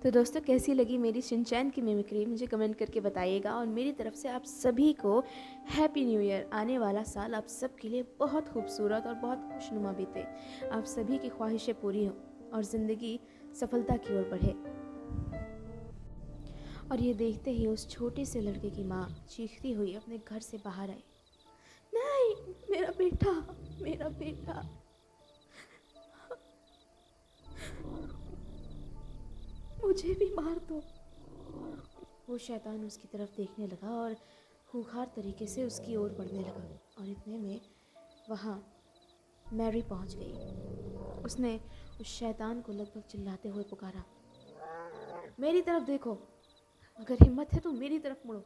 तो दोस्तों, कैसी लगी मेरी शिनचैन की मिमिक्री मुझे कमेंट करके बताइएगा। और मेरी तरफ से आप सभी को हैप्पी न्यू ईयर। आने वाला साल आप सब के लिए बहुत खूबसूरत और बहुत खुशनुमा बीते। आप सभी की ख्वाहिशें पूरी हों और ज़िंदगी सफलता की ओर बढ़े। और ये देखते ही उस छोटे से लड़के की माँ चीखती हुई अपने घर से बाहर आई। नहीं, मेरा बेटा, मेरा बेटा। मुझे भी मार दो। वो शैतान उसकी तरफ देखने लगा और खूंखार तरीके से उसकी ओर बढ़ने लगा। और इतने में वहाँ मैरी पहुँच गई। उसने उस शैतान को लगभग चिल्लाते हुए पुकारा, मेरी तरफ देखो, अगर हिम्मत है तो मेरी तरफ मुड़ो।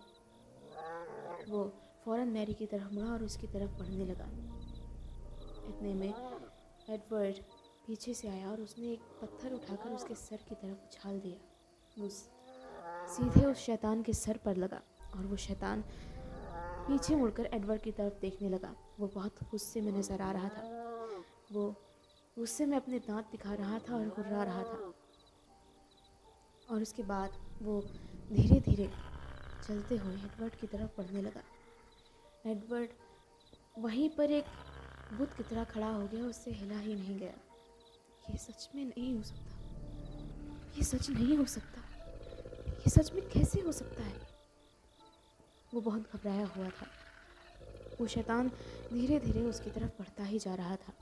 वो फौरन मैरी की तरफ मुड़ा और उसकी तरफ बढ़ने लगा। इतने में एडवर्ड पीछे से आया और उसने एक पत्थर उठाकर उसके सर की तरफ उछाल दिया। उस सीधे उस शैतान के सर पर लगा और वो शैतान पीछे मुड़कर एडवर्ड की तरफ देखने लगा। वो बहुत गुस्से में नज़र आ रहा था। वो गुस्से में अपने दांत दिखा रहा था और गुर्रा रहा था। और उसके बाद वो धीरे धीरे चलते हुए एडवर्ड की तरफ बढ़ने लगा। एडवर्ड वहीं पर एक बुत की तरह खड़ा हो गया, उससे हिला ही नहीं गया। ये सच में नहीं हो सकता, ये सच नहीं हो सकता, ये सच में कैसे हो सकता है। वो बहुत घबराया हुआ था। वो शैतान धीरे धीरे उसकी तरफ बढ़ता ही जा रहा था।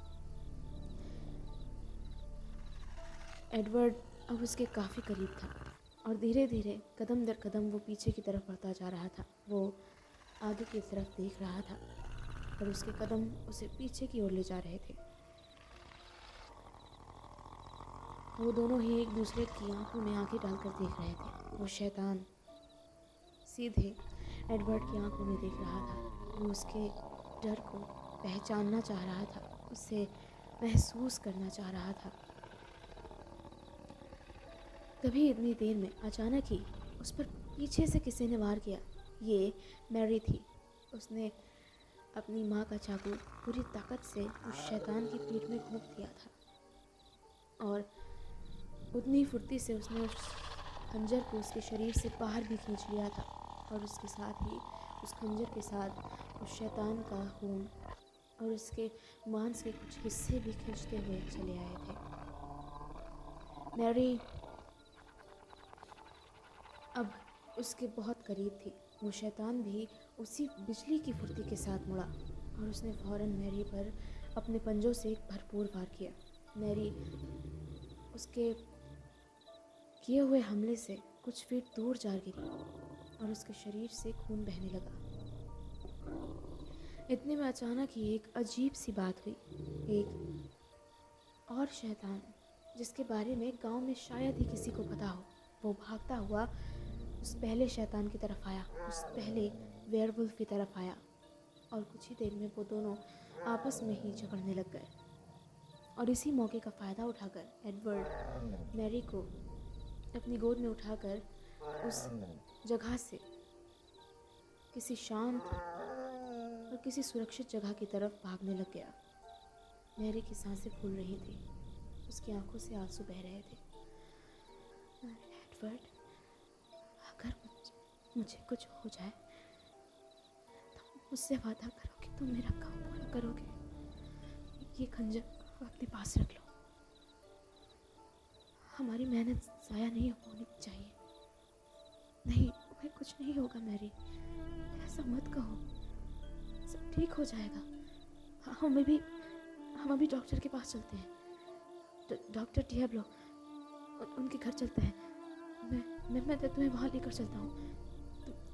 एडवर्ड अब उसके काफ़ी करीब था और धीरे धीरे कदम दर कदम वो पीछे की तरफ बढ़ता जा रहा था। वो आगे की तरफ देख रहा था और उसके कदम उसे पीछे की ओर ले जा रहे थे। वो दोनों ही एक दूसरे की आंखों में आंखें डालकर देख रहे थे। वो शैतान सीधे एडवर्ड की आंखों में देख रहा था। वो उसके डर को पहचानना चाह रहा था, उसे महसूस करना चाह रहा था। तभी इतनी देर में अचानक ही उस पर पीछे से किसी ने वार किया। ये मैरी थी। उसने अपनी माँ का चाकू पूरी ताकत से उस शैतान की पीठ में घोंप दिया था और उतनी फुर्ती से उसने उस खंजर को उसके शरीर से बाहर भी खींच लिया था। और उसके साथ ही उस खंजर के साथ उस शैतान का खून और उसके मांस के कुछ हिस्से भी खींचते हुए चले आए थे। मैरी अब उसके बहुत करीब थी। वो शैतान भी उसी बिजली की फुर्ती के साथ मुड़ा और उसने फ़ौरन मैरी पर अपने पंजों से एक भरपूर वार किया। मैरी उसके किए हुए हमले से कुछ फीट दूर जा गिरी और उसके शरीर से खून बहने लगा। इतने में अचानक ही एक अजीब सी बात हुई। एक और शैतान, जिसके बारे में गांव में शायद ही किसी को पता हो, वो भागता हुआ उस पहले शैतान की तरफ आया, उस पहले वेयरवुल्फ की तरफ आया। और कुछ ही देर में वो दोनों आपस में ही झगड़ने लग गए। और इसी मौके का फ़ायदा उठाकर एडवर्ड मैरी को अपनी गोद में उठाकर उस जगह से किसी शांत और किसी सुरक्षित जगह की तरफ भागने लग गया। मैरी की सांसें फूल रही थी, उसकी आंखों से आंसू बह रहे थे। एडवर्ड, अगर मुझे कुछ हो जाए तो मुझसे वादा करो कि तुम मेरा काम पूरा करोगे। ये खंजर अपने पास रख लो। हमारी मेहनत ज़ाया नहीं होनी चाहिए। नहीं, तुम्हें कुछ नहीं होगा मैरी, ऐसा मत कहो, सब ठीक हो जाएगा। हम अभी डॉक्टर के पास चलते हैं, डॉक्टर डियाब्लो, उनके घर चलते हैं। मैं तुम्हें वहाँ लेकर चलता हूँ।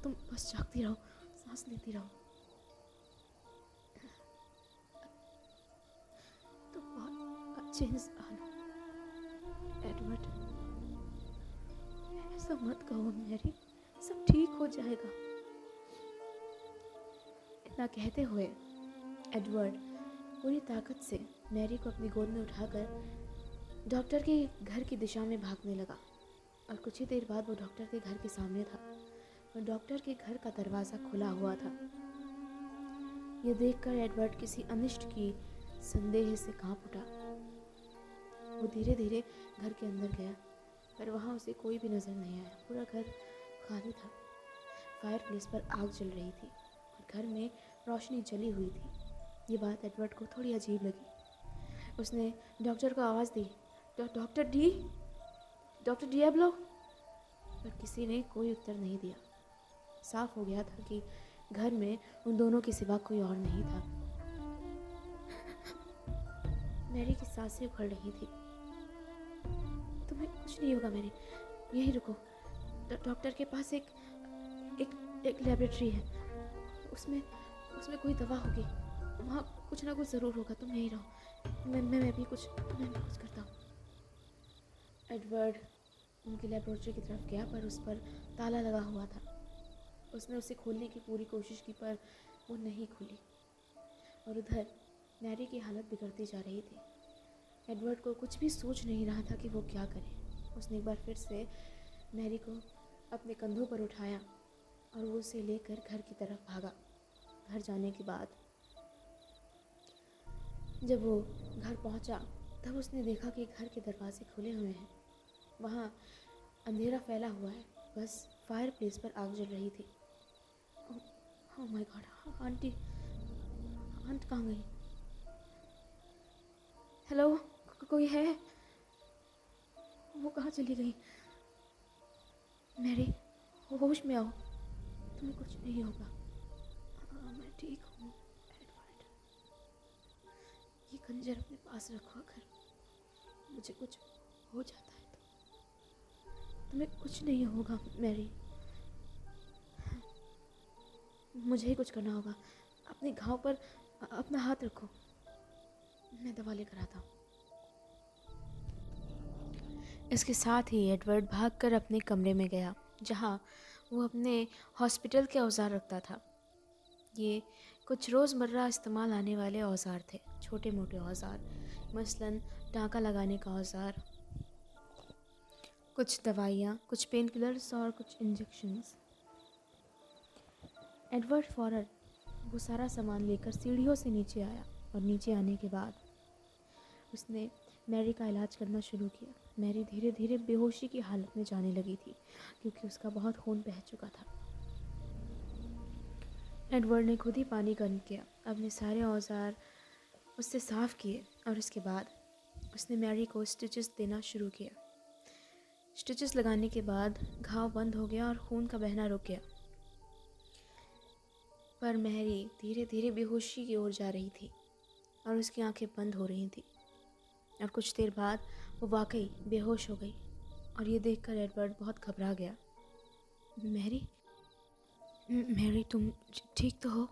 तुम बस जागती रहो, सांस लेती रहो। तुम बहुत अच्छे इंसान हो एडवर्ड, ऐसा मत कहो मैरी, सब ठीक हो जाएगा। इतना कहते हुए एडवर्ड पूरी ताकत से मैरी को अपनी गोद में उठाकर डॉक्टर के घर की दिशा में भागने लगा। और कुछ ही देर बाद वो डॉक्टर के घर के सामने था और डॉक्टर के घर का दरवाज़ा खुला हुआ था। यह देखकर एडवर्ड किसी अनिष्ट की संदेह से कांप उठा। वो धीरे धीरे घर के अंदर गया पर वहाँ उसे कोई भी नज़र नहीं आया। पूरा घर खाली था। फायर प्लेस पर आग जल रही थी और घर में रोशनी जली हुई थी। ये बात एडवर्ड को थोड़ी अजीब लगी। उसने डॉक्टर को आवाज़ दी, डॉक्टर डी, डॉक्टर डियाब्लो, पर किसी ने कोई उत्तर नहीं दिया। साफ हो गया था कि घर में उन दोनों के सिवा कोई और नहीं था। मैरी की सांसें उखड़ रही थी। तुम्हें कुछ नहीं होगा मैरी, यहीं रुको। डॉक्टर के पास एक एक लेबोरेटरी है, उसमें कोई दवा होगी, वहाँ कुछ ना कुछ ज़रूर होगा। तुम यहीं रहो, मैं भी कुछ करता हूँ। एडवर्ड उनकी लेबोरेटरी की तरफ गया, पर उस पर ताला लगा हुआ था। उसने उसे खोलने की पूरी कोशिश की, पर वो नहीं खुली। और उधर मैरी की हालत बिगड़ती जा रही थी। एडवर्ड को कुछ भी सोच नहीं रहा था कि वो क्या करे। उसने एक बार फिर से मैरी को अपने कंधों पर उठाया और वो उसे लेकर घर की तरफ भागा। घर जाने के बाद जब वो घर पहुंचा, तब उसने देखा कि घर के दरवाजे खुले हुए हैं। वहाँ अंधेरा फैला हुआ है, बस फायर प्लेस पर आग जल रही थी। ओह माय गॉड, आंटी कहाँ गई? हेलो, कोई है? वो कहाँ चली गई? मैरी, होश में आओ, तुम्हें कुछ नहीं होगा। मैं ठीक हूँ एडवर्ड। ये खंजर अपने पास रखो, अगर मुझे कुछ हो जाता है तो। तुम्हें कुछ नहीं होगा मैरी, मुझे ही कुछ करना होगा। अपने घाव पर अपना हाथ रखो, मैं दवा लेकर आता हूँ। इसके साथ ही एडवर्ड भागकर अपने कमरे में गया, जहाँ वो अपने हॉस्पिटल के औजार रखता था। ये कुछ रोज़मर्रा इस्तेमाल आने वाले औजार थे, छोटे मोटे औजार, मसलन टाँका लगाने का औजार, कुछ दवाइयाँ, कुछ पेन किलर्स और कुछ इंजेक्शंस। एडवर्ड फौरन वो सारा सामान लेकर सीढ़ियों से नीचे आया और नीचे आने के बाद उसने मैरी का इलाज करना शुरू किया। मैरी धीरे धीरे बेहोशी की हालत में जाने लगी थी, क्योंकि उसका बहुत खून बह चुका था। एडवर्ड ने खुद ही पानी गर्म किया, अपने सारे औजार उससे साफ़ किए और उसके बाद उसने मैरी को स्टिचेस देना शुरू किया। स्टिचेस लगाने के बाद घाव बंद हो गया और खून का बहना रुक गया। पर मैरी धीरे धीरे बेहोशी की ओर जा रही थी और उसकी आंखें बंद हो रही थी, और कुछ देर बाद वो वाकई बेहोश हो गई। और ये देखकर एडवर्ड बहुत घबरा गया। मैरी तुम ठीक तो हो?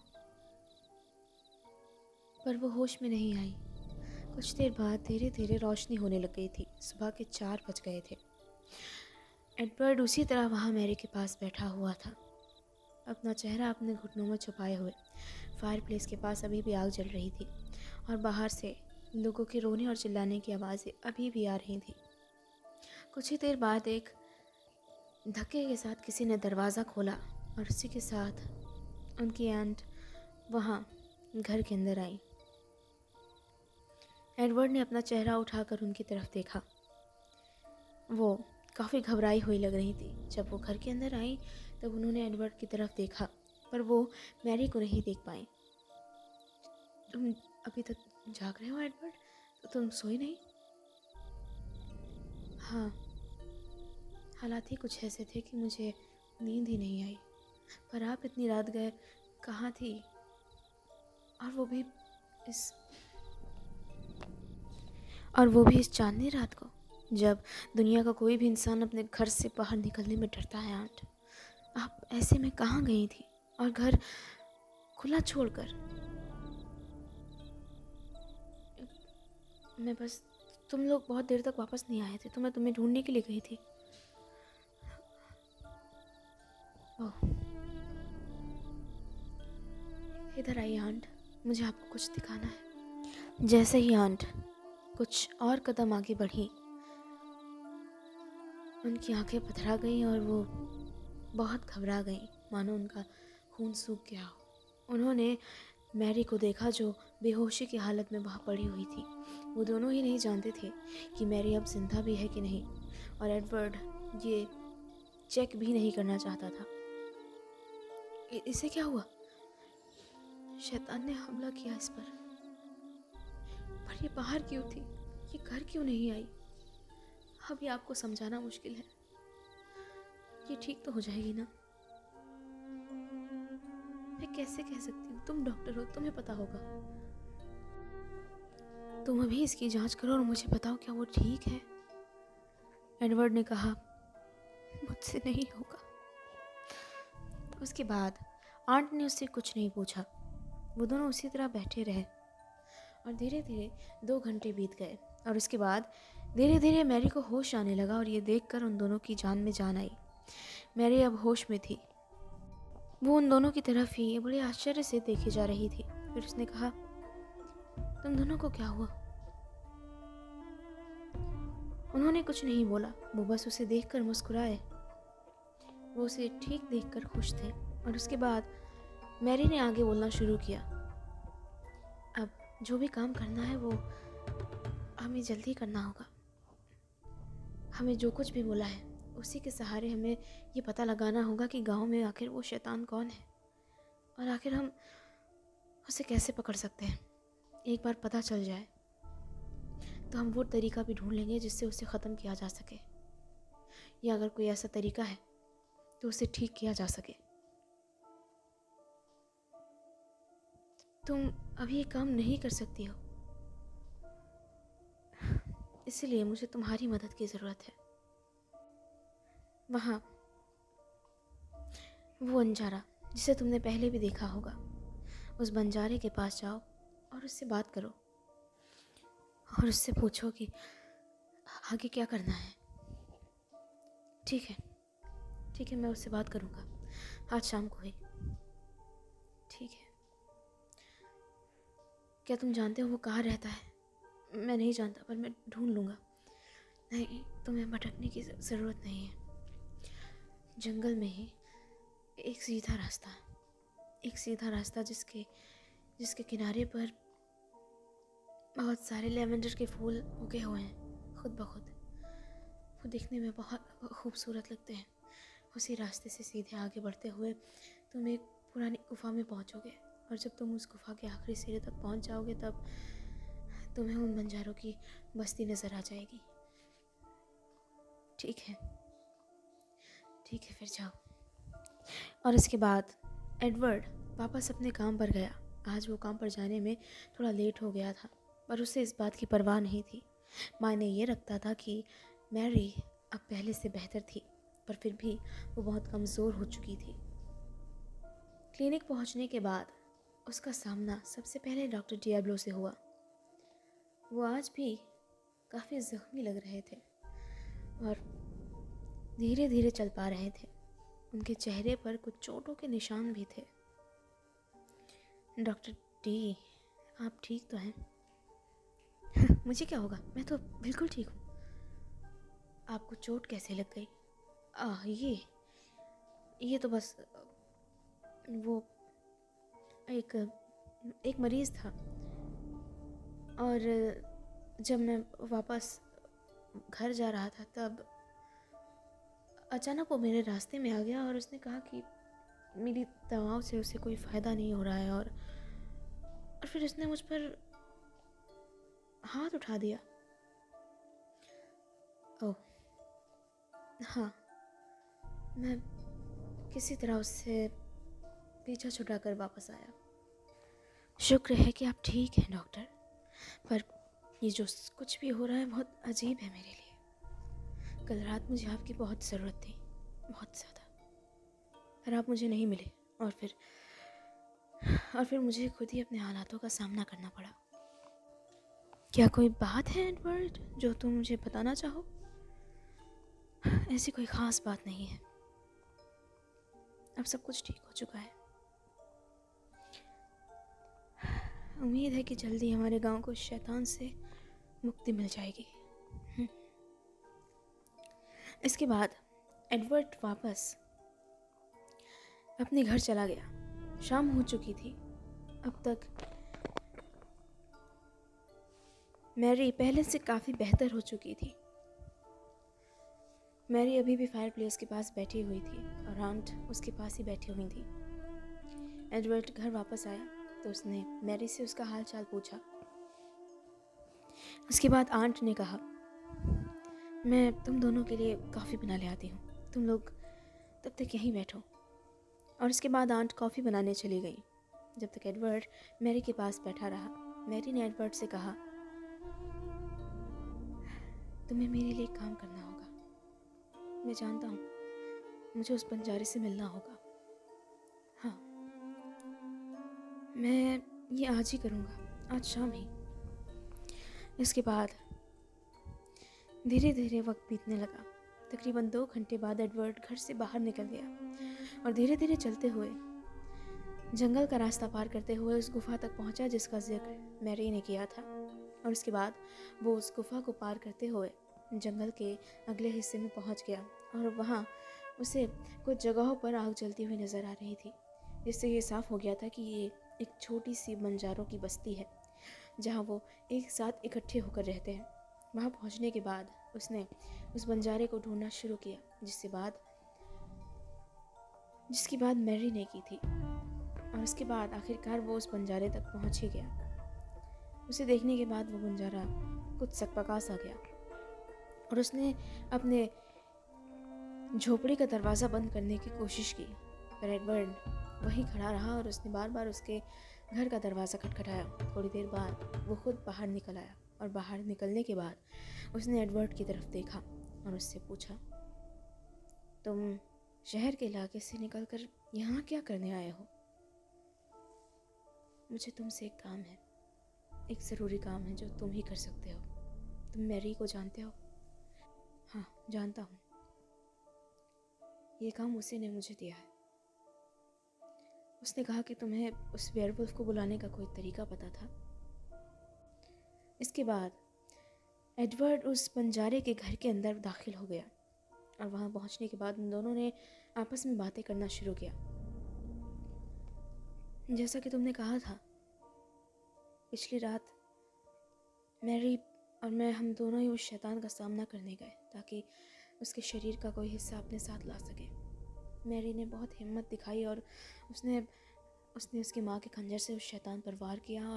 पर वो होश में नहीं आई। कुछ देर बाद धीरे धीरे रोशनी होने लग गई थी। सुबह के 4 बज गए थे। एडवर्ड उसी तरह वहाँ मैरी के पास बैठा हुआ था, अपना चेहरा अपने घुटनों में छुपाए हुए। फायर प्लेस के पास अभी भी आग जल रही थी और बाहर से लोगों के रोने और चिल्लाने की आवाज़ें अभी भी आ रही थी। कुछ ही देर बाद एक धक्के के साथ किसी ने दरवाज़ा खोला और उसी के साथ उनकी आंट वहाँ घर के अंदर आई। एडवर्ड ने अपना चेहरा उठाकर उनकी तरफ देखा। वो काफ़ी घबराई हुई लग रही थी। जब वो घर के अंदर आई तब उन्होंने एडवर्ड की तरफ देखा, पर वो मैरी को नहीं देख पाई। तुम अभी तक जाग रहे हो एडवर्ड? तो तुम सोए नहीं? हाँ, हालात ही कुछ ऐसे थे कि मुझे नींद ही नहीं आई। पर आप इतनी रात गए कहाँ थी? और वो भी इस चांदनी रात को, जब दुनिया का कोई भी इंसान अपने घर से बाहर निकलने में डरता है। आंट, आप ऐसे में कहाँ गई थी और घर खुला छोड़कर? मैं बस, तुम लोग बहुत देर तक वापस नहीं आए थे तो मैं तुम्हें ढूंढने के लिए गई थी। ओह, इधर आइए आंट, मुझे आपको कुछ दिखाना है। जैसे ही आंट कुछ और कदम आगे बढ़ी, उनकी आंखें पथरा गईं और वो बहुत घबरा गईं, मानो उनका खून सूख गया हो। उन्होंने मैरी को देखा, जो बेहोशी की हालत में वहाँ पड़ी हुई थी। वो दोनों ही नहीं जानते थे कि मैरी अब जिंदा भी है कि नहीं। और एडवर्ड ये चेक भी नहीं करना चाहता था। इसे क्या हुआ? शैतान ने हमला किया इस पर ये बाहर क्यों थी? ये घर क्यों नहीं आई? अभी आपको समझाना मुश्किल है। ये ठीक तो हो जाएगी ना? मैं कैसे कह सकती हूँ? तुम डॉक्टर हो, तुम्हें पता होगा। तुम अभी इसकी जांच करो और मुझे बताओ क्या वो ठीक है। एडवर्ड ने कहा, मुझसे नहीं होगा। उसके बाद आंट ने उससे कुछ नहीं पूछा। वो दोनों उसी तरह बैठे रहे और धीरे धीरे 2 घंटे बीत गए और उसके बाद धीरे धीरे मैरी को होश आने लगा और ये देखकर उन दोनों की जान में जान आई। मैरी अब होश में थी। वो उन दोनों की तरफ ही बड़े आश्चर्य से देखी जा रही थी। फिर उसने कहा, तुम दोनों को क्या हुआ? उन्होंने कुछ नहीं बोला, वो बस उसे देखकर मुस्कुराए। वो उसे ठीक देखकर खुश थे। और उसके बाद मैरी ने आगे बोलना शुरू किया, अब जो भी काम करना है वो हमें जल्दी करना होगा। हमें जो कुछ भी बोला है उसी के सहारे हमें ये पता लगाना होगा कि गांव में आखिर वो शैतान कौन है और आखिर हम उसे कैसे पकड़ सकते हैं। एक बार पता चल जाए तो हम वो तरीका भी ढूंढ लेंगे जिससे उसे ख़त्म किया जा सके, या अगर कोई ऐसा तरीका है तो उसे ठीक किया जा सके। तुम अभी ये काम नहीं कर सकती हो, इसलिए मुझे तुम्हारी मदद की ज़रूरत है। वहाँ वो बंजारा जिसे तुमने पहले भी देखा होगा, उस बंजारे के पास जाओ और उससे बात करो और उससे पूछो कि आगे क्या करना है। ठीक है, मैं उससे बात करूँगा आज शाम को ही। ठीक है। क्या तुम जानते हो वो कहाँ रहता है? मैं नहीं जानता, पर मैं ढूंढ लूँगा। नहीं, तुम्हें भटकने की ज़रूरत नहीं है। जंगल में ही एक सीधा रास्ता जिसके किनारे पर बहुत सारे लेवेंडर के फूल उगे हुए हैं खुद ब खुद। वो दिखने में बहुत खूबसूरत लगते हैं। उसी रास्ते से सीधे आगे बढ़ते हुए तुम एक पुरानी गुफा में पहुंचोगे और जब तुम उस गुफा के आखिरी सिरे तक पहुंच जाओगे तब तुम्हें उन बंजारों की बस्ती नज़र आ जाएगी। ठीक है, फिर जाओ। और इसके बाद एडवर्ड वापस अपने काम पर गया। आज वो काम पर जाने में थोड़ा लेट हो गया था, पर उसे इस बात की परवाह नहीं थी। मायने ये रखता था कि मैरी अब पहले से बेहतर थी, पर फिर भी वो बहुत कमज़ोर हो चुकी थी। क्लिनिक पहुंचने के बाद उसका सामना सबसे पहले डॉक्टर डियाब्लो से हुआ। वो आज भी काफ़ी ज़ख्मी लग रहे थे और धीरे धीरे चल पा रहे थे। उनके चेहरे पर कुछ चोटों के निशान भी थे। डॉक्टर डी, आप ठीक तो हैं? मुझे क्या होगा, मैं तो बिल्कुल ठीक हूँ। आपको चोट कैसे लग गई? ये तो बस वो एक मरीज़ था और जब मैं वापस घर जा रहा था तब अचानक वो मेरे रास्ते में आ गया और उसने कहा कि मेरी दवाओं से उसे कोई फ़ायदा नहीं हो रहा है और फिर उसने मुझ पर हाथ उठा दिया। ओह हाँ, मैं किसी तरह उससे पीछा छुड़ाकर वापस आया। शुक्र है कि आप ठीक हैं डॉक्टर, पर ये जो कुछ भी हो रहा है बहुत अजीब है मेरे लिए। कल रात मुझे आपकी बहुत ज़रूरत थी, बहुत ज़्यादा, पर आप मुझे नहीं मिले और फिर मुझे खुद ही अपने हालातों का सामना करना पड़ा। क्या कोई बात है एडवर्ड जो तुम मुझे बताना चाहो? ऐसी कोई ख़ास बात नहीं है, अब सब कुछ ठीक हो चुका है। उम्मीद है कि जल्दी हमारे गांव को शैतान से मुक्ति मिल जाएगी। इसके बाद एडवर्ड वापस अपने घर चला गया। शाम हो चुकी थी। अब तक मैरी पहले से काफ़ी बेहतर हो चुकी थी। मैरी अभी भी फायर प्लेस के पास बैठी हुई थी और आंट उसके पास ही बैठी हुई थी। एडवर्ड घर वापस आया तो उसने मैरी से उसका हाल चाल पूछा। उसके बाद आंट ने कहा, मैं तुम दोनों के लिए कॉफ़ी बना ले आती हूँ, तुम लोग तब तक यहीं बैठो। और उसके बाद आंट कॉफ़ी बनाने चली गई। जब तक एडवर्ड मैरी के पास बैठा रहा, मैरी ने एडवर्ड से कहा, तुम्हें मेरे लिए काम करना होगा। मैं जानता हूँ मुझे उस बंजारे से मिलना होगा। हाँ, मैं ये आज ही करूँगा, आज शाम ही। इसके बाद धीरे धीरे वक्त बीतने लगा। तकरीबन 2 घंटे बाद एडवर्ड घर से बाहर निकल गया और धीरे धीरे चलते हुए जंगल का रास्ता पार करते हुए उस गुफा तक पहुंचा जिसका जिक्र मैरी ने किया था। और उसके बाद वो उस गुफा को पार करते हुए जंगल के अगले हिस्से में पहुंच गया और वहाँ उसे कुछ जगहों पर आग जलती हुई नज़र आ रही थी, जिससे ये साफ हो गया था कि ये एक छोटी सी बंजारों की बस्ती है जहाँ वो एक साथ इकट्ठे होकर रहते हैं। वहाँ पहुँचने के बाद उसने उस बंजारे को ढूंढना शुरू किया जिसकी बात मैरी ने की थी। और उसके बाद आखिरकार वो उस बंजारे तक पहुँच ही गया। उसे देखने के बाद वो बंजारा कुछ सकपका सा गया और उसने अपने झोपड़ी का दरवाज़ा बंद करने की कोशिश की, पर एडवर्ड वहीं खड़ा रहा और उसने बार बार उसके घर का दरवाज़ा खटखटाया। थोड़ी देर बाद वो खुद बाहर निकल आया और बाहर निकलने के बाद उसने एडवर्ड की तरफ देखा और उससे पूछा, तुम शहर के इलाके से निकलकर यहाँ क्या करने आए हो? मुझे तुमसे एक काम है, एक ज़रूरी काम है जो तुम ही कर सकते हो। तुम मैरी को जानते हो? हाँ, जानता हूँ। ये काम उसी ने मुझे दिया है। उसने कहा कि तुम्हें उस वेयरवुल्फ को बुलाने का कोई तरीका पता था। इसके बाद एडवर्ड उस बंजारे के घर के अंदर दाखिल हो गया और वहाँ पहुँचने के बाद उन दोनों ने आपस में बातें करना शुरू किया। जैसा कि तुमने कहा था, पिछली रात मैरी और मैं हम दोनों ही उस शैतान का सामना करने गए ताकि उसके शरीर का कोई हिस्सा अपने साथ ला सके। मैरी ने बहुत हिम्मत दिखाई और उसने उसकी माँ के खंजर से उस शैतान पर वार किया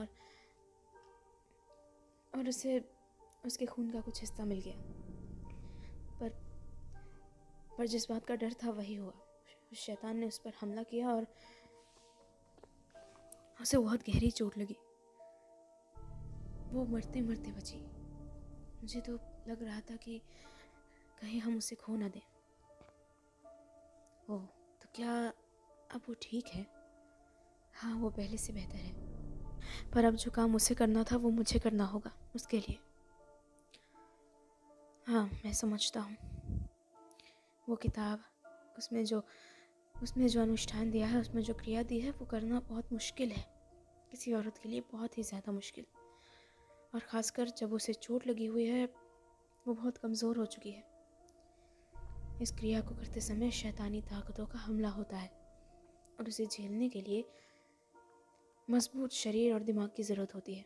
और उसे उसके खून का कुछ हिस्सा मिल गया। पर जिस बात का डर था वही हुआ। उस शैतान ने उस पर हमला किया और उसे बहुत गहरी चोट लगी। वो मरते मरते बची। मुझे तो लग रहा था कि कहीं हम उसे खो ना दें। ओह, तो क्या अब वो ठीक है? हाँ, वो पहले से बेहतर है, पर अब जो काम उसे करना था वो मुझे करना होगा उसके लिए। हाँ, मैं समझता हूँ। वो किताब, उसमें जो अनुष्ठान दिया है, उसमें जो क्रिया दी है, वो करना बहुत मुश्किल है, किसी औरत के लिए बहुत ही ज़्यादा मुश्किल। और ख़ासकर जब उसे चोट लगी हुई है, वो बहुत कमज़ोर हो चुकी है। इस क्रिया को करते समय शैतानी ताकतों का हमला होता है और उसे झेलने के लिए मजबूत शरीर और दिमाग की ज़रूरत होती है,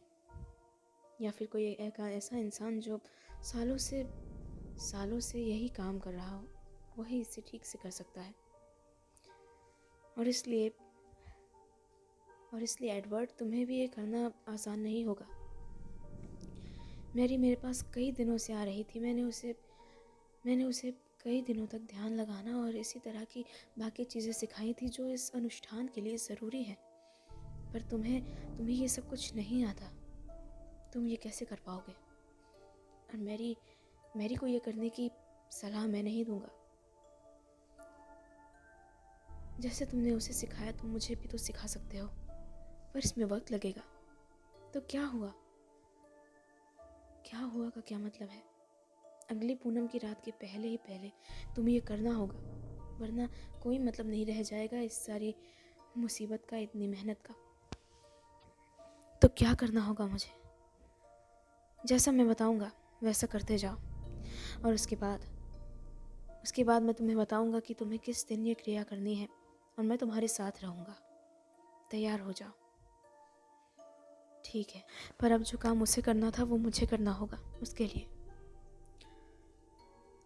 या फिर कोई ऐसा इंसान जो सालों से यही काम कर रहा हो, वही इसे ठीक से कर सकता है। और इसलिए एडवर्ड, तुम्हें भी ये करना आसान नहीं होगा। मैरी मेरे पास कई दिनों से आ रही थी। मैंने उसे कई दिनों तक ध्यान लगाना और इसी तरह की बाकी चीज़ें सिखाई थी जो इस अनुष्ठान के लिए ज़रूरी है। पर तुम्हें ये सब कुछ नहीं आता। तुम ये कैसे कर पाओगे? और मैरी को ये करने की सलाह मैं नहीं दूंगा। जैसे तुमने उसे सिखाया तुम मुझे भी तो सिखा सकते हो, पर इसमें वक्त लगेगा। तो क्या हुआ? क्या हुआ का क्या मतलब है? अगली पूनम की रात के पहले ही पहले तुम्हें ये करना होगा, वरना कोई मतलब नहीं रह जाएगा इस सारी मुसीबत का, इतनी मेहनत का। तो क्या करना होगा मुझे? जैसा मैं बताऊंगा वैसा करते जाओ, और उसके बाद मैं तुम्हें बताऊंगा कि तुम्हें किस दिन ये क्रिया करनी है, और मैं तुम्हारे साथ रहूंगा। तैयार हो जाओ। ठीक है, पर अब जो काम उसे करना था वो मुझे करना होगा उसके लिए।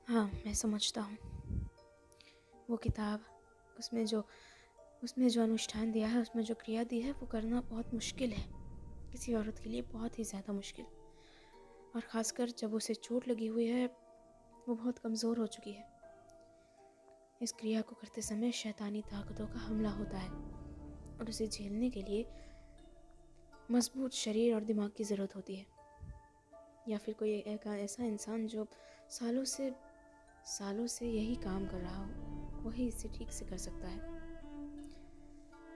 हाँ, मैं समझता हूँ। वो किताब, उसमें जो अनुष्ठान दिया है, उसमें जो क्रिया दी है, वो करना बहुत मुश्किल है। किसी औरत के लिए बहुत ही ज़्यादा मुश्किल। और ख़ासकर जब उसे चोट लगी हुई है, वो बहुत कमज़ोर हो चुकी है। इस क्रिया को करते समय शैतानी ताकतों का हमला होता है और उसे झेलने के लिए मजबूत शरीर और दिमाग की ज़रूरत होती है, या फिर कोई एक ऐसा इंसान जो सालों से यही काम कर रहा हो, वही इसे ठीक से कर सकता है।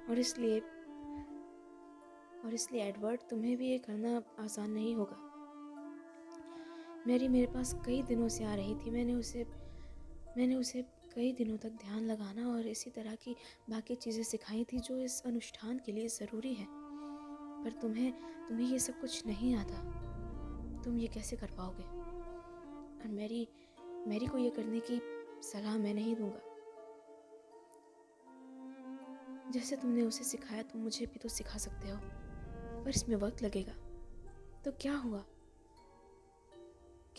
और इसलिए एडवर्ड, तुम्हें भी ये करना आसान नहीं होगा। मेरे पास कई दिनों से आ रही थी। मैंने उसे कई दिनों तक ध्यान लगाना और इसी तरह की बाकी चीज़ें सिखाई थी जो इस अनुष्ठान के लिए ज़रूरी है। पर तुम्हें ये सब कुछ नहीं आता। तुम ये कैसे कर पाओगे? और मैरी को ये करने की सलाह मैं नहीं दूंगा। जैसे तुमने उसे सिखाया, तुम मुझे भी तो सिखा सकते हो, पर इसमें वक्त लगेगा। तो क्या हुआ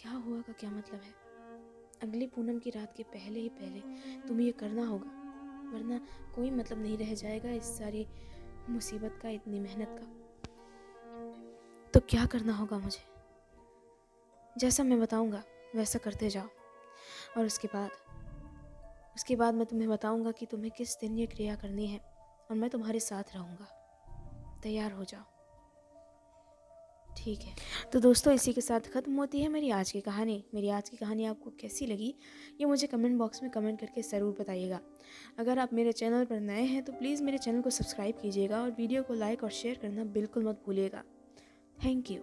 का क्या मतलब है? अगली पूनम की रात के पहले ही पहले तुम्हें ये करना होगा, वरना कोई मतलब नहीं रह जाएगा इस सारी मुसीबत का, इतनी मेहनत का। तो क्या करना होगा मुझे? जैसा मैं बताऊंगा वैसा करते जाओ, और उसके बाद मैं तुम्हें बताऊंगा कि तुम्हें किस दिन ये क्रिया करनी है, और मैं तुम्हारे साथ रहूंगा। तैयार हो जाओ, ठीक है? तो दोस्तों, इसी के साथ ख़त्म होती है मेरी आज की कहानी। आपको कैसी लगी ये मुझे कमेंट बॉक्स में कमेंट करके ज़रूर बताइएगा। अगर आप मेरे चैनल पर नए हैं तो प्लीज़ मेरे चैनल को सब्सक्राइब कीजिएगा और वीडियो को लाइक और शेयर करना बिल्कुल मत भूलिएगा। Thank you.